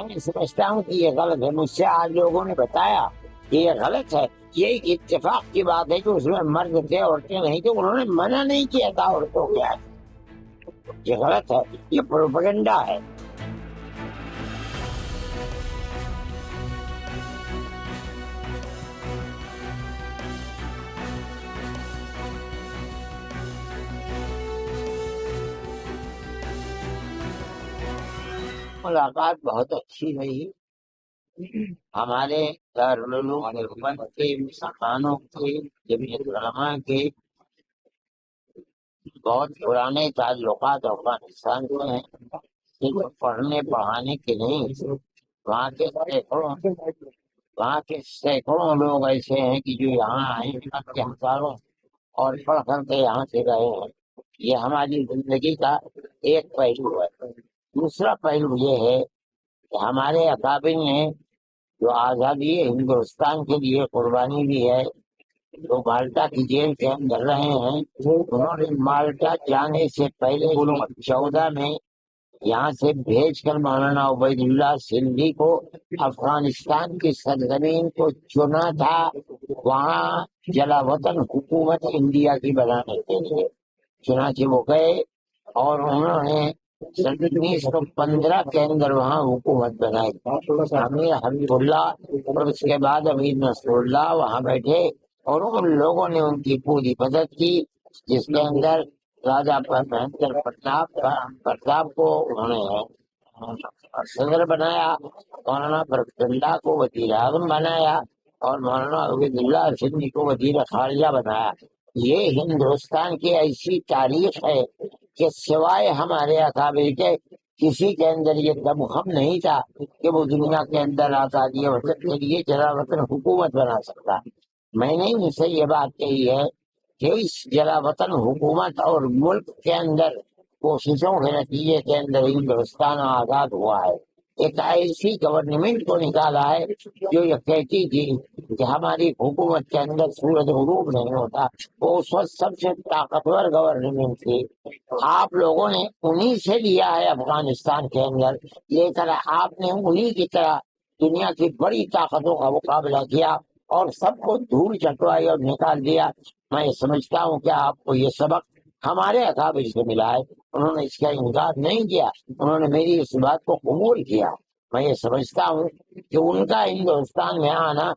میں سمجھتا ہوں کہ یہ غلط ہے، مجھ سے آج لوگوں نے بتایا کہ یہ غلط ہے۔ یہ ایک اتفاق کی بات ہے کہ اس میں مرد تھے عورتیں نہیں تھے، انہوں نے منع نہیں کیا تھا عورتوں کے آگے۔ یہ غلط ہے، یہ پروپیگنڈا ہے۔ ملاقات بہت اچھی رہی ہمارے دارالعلوم دیوبند کے مسلمانوں کے جمعیت علماء کے بہت پرانے تعلقات افغانستان سے ہیں، صرف پڑھنے پڑھانے کے نہیں، وہاں کے سینکڑوں لوگ ایسے ہیں کہ جو یہاں آئے ہیں، ہزاروں، اور پڑھ کر کے یہاں سے گئے ہیں۔ یہ ہماری زندگی کا ایک پہلو ہے۔ دوسرا پہلو یہ ہے کہ ہمارے اکابر نے جو آزادی ہندوستان کے لیے قربانی دی ہے، جو مالٹا کی جیل کے اندر رہے ہیں، انہوں نے مالٹا جانے سے پہلے 14 میں یہاں سے بھیج کر مولانا عبید اللہ سندھی کو افغانستان کی سرزمین کو چنا تھا، وہاں جلا وطن حکومت انڈیا کی بنانے کے لیے۔ چنانچہ وہ گئے اور انہوں نے 1915 کے اندر وہاں حکومت بنائی۔ امیر حبیب اللہ اور اس کے بعد امیر نصر اللہ وہاں بیٹھے، اور ان لوگوں نے ان کی پوری مدد کی، جس کے اندر راجا مہندر پرتاپ کو انہوں نے صدر بنایا، مولانا برکت اللہ کو وزیر اعظم بنایا، اور مولانا عبید اللہ سندھی کو وزیر خارجہ بنایا۔ یہ ہندوستان کی ایسی تاریخ ہے کہ سوائے ہمارے اکابر کے کسی کے اندر یہ دمخم نہیں تھا کہ وہ دنیا کے اندر آزادی وطن کے لیے جلا وطن حکومت بنا سکتا۔ میں نے ان سے یہ بات کہی ہے کہ اس جلا وطن حکومت اور ملک کے اندر کوششوں کے نتیجے کے اندر ہندوستان آزاد ہوا ہے۔ ایک ایسی گورنمنٹ کو نکالا ہے جو یہ کہتی تھی کہ ہماری حکومت کے اندر سورج غروب نہیں ہوتا، وہ اس وقت سب سے طاقتور گورنمنٹ تھی۔ آپ لوگوں نے انہی سے لیا ہے افغانستان کے اندر، لے کر آپ نے انہی کی طرح دنیا کی بڑی طاقتوں کا مقابلہ کیا اور سب کو دھول چٹوائی اور نکال دیا۔ میں سمجھتا ہوں کہ آپ کو یہ سبق ہمارے اکابر سے ملا ہے، انہوں نے اس کا انکار نہیں کیا، انہوں نے میری اس بات کو قبول کیا۔ میں یہ سمجھتا ہوں کہ ان کا ہندوستان میں آنا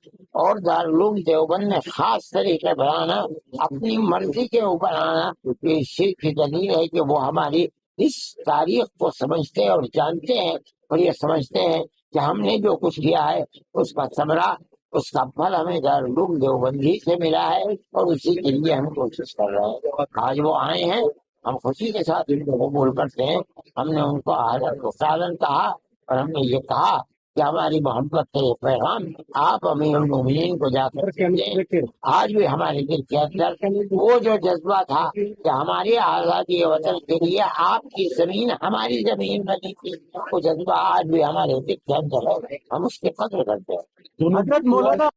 اور دارالعلوم دیوبند میں خاص طریقے پر آنا، اپنی مرضی کے اوپر آنا، یہ اس چیز کی دلیل ہے کہ وہ ہماری اس تاریخ کو سمجھتے اور جانتے ہیں، اور یہ سمجھتے ہیں کہ ہم نے جو کچھ کیا ہے اس کا ثمرہ، اس کا پھل ہمیں دارالعلوم دیوبندی سے ملا ہے، اور اسی کے لیے ہم کوشش کر رہے ہیں۔ آج وہ آئے ہیں، ہم خوشی کے ساتھ ان کو قبول کرتے ہیں۔ ہم نے ان کو اہلاً و سہلاً کہا، اور ہم نے یہ کہا کہ ہماری محبت کا یہ پیغام آپ امیر المومنین کو جا کر دیں۔ آج بھی ہمارے دل کے اندر وہ جو جذبہ تھا کہ ہماری آزادی وطن کے لیے آپ کی زمین ہماری زمین بنی تھی، وہ جذبہ آج بھی ہمارے دل کے اندر ہے، ہم اس کی قدر کرتے ہیں۔ حضرت مولانا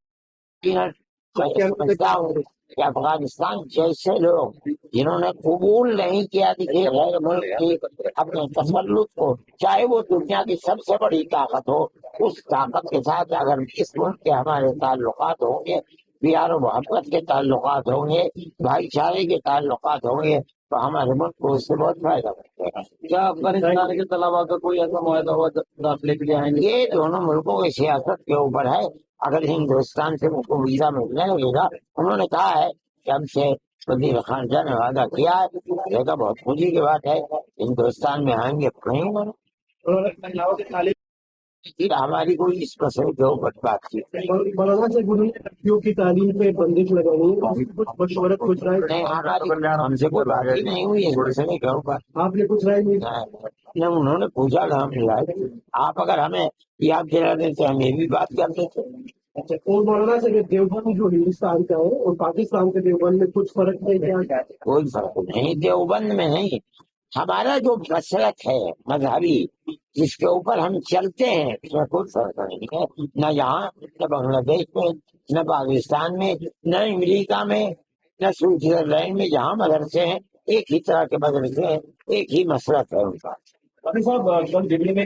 میں سمجھتا ہوں کہ افغانستان جیسے لوگ جنہوں نے قبول نہیں کیا کہ غیر ملک کی اپنے تسلط کو، چاہے وہ دنیا کی سب سے بڑی طاقت ہو، اس طاقت کے ساتھ اگر اس ملک کے ہمارے تعلقات ہوں گے، پیار و محبت کے تعلقات ہوں گے، بھائی چارے کے تعلقات ہوں گے، تو ہمارے ملک کو اس سے بہت فائدہ ملے گا۔ کیا افغانستان کے طلبا کا کوئی ایسا معاہدہ ہوا داخلے کے لیے آئیں گے؟ یہ دونوں ملکوں کی سیاست کے اوپر ہے۔ اگر ہندوستان سے ان کو ویزا ملنے لگے گا، انہوں نے کہا ہے کہ ہم سے وزیر خارجہ نے وعدہ کیا ہے، دیکھا بہت خوشی کی بات ہے، ہندوستان میں آئیں گے پڑھیں گے۔ پھر ہماری کوئی اس مسئلے کے اوپر بات کی مولانا سے لڑکیوں کی تعلیم پہ بندش لگانی کچھ مشورت کچھ رائے نہیں، ہم سے کوئی بات ہی نہیں ہوئی اس مسئلے کے اوپر۔ آپ نے کچھ رائے نہیں؟ نہیں، انہوں نے پوچھا تھا ہم نے، آپ اگر ہمیں یاد دلا دیتے ہم یہ بھی بات کر دیتے۔ اچھا، اور مولانا سے دیوبند جو ہندوستان کا ہے اور پاکستان کے دیوبند میں کچھ فرق نہیں کیا؟ کوئی فرق نہیں، دیوبند میں نہیں، ہمارا جو مسلک ہے مذہبی جس کے اوپر ہم چلتے ہیں اس میں کوئی فرق نہیں ہے، نہ یہاں، نہ بنگلہ دیش میں، نہ پاکستان میں، نہ امریکہ میں، نہ سوئٹزرلینڈ میں، جہاں مدرسے ہیں ایک ہی طرح کے مدرسے ہیں، ایک ہی مسلک ہے ان کا۔ صاحب کل دلی میں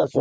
10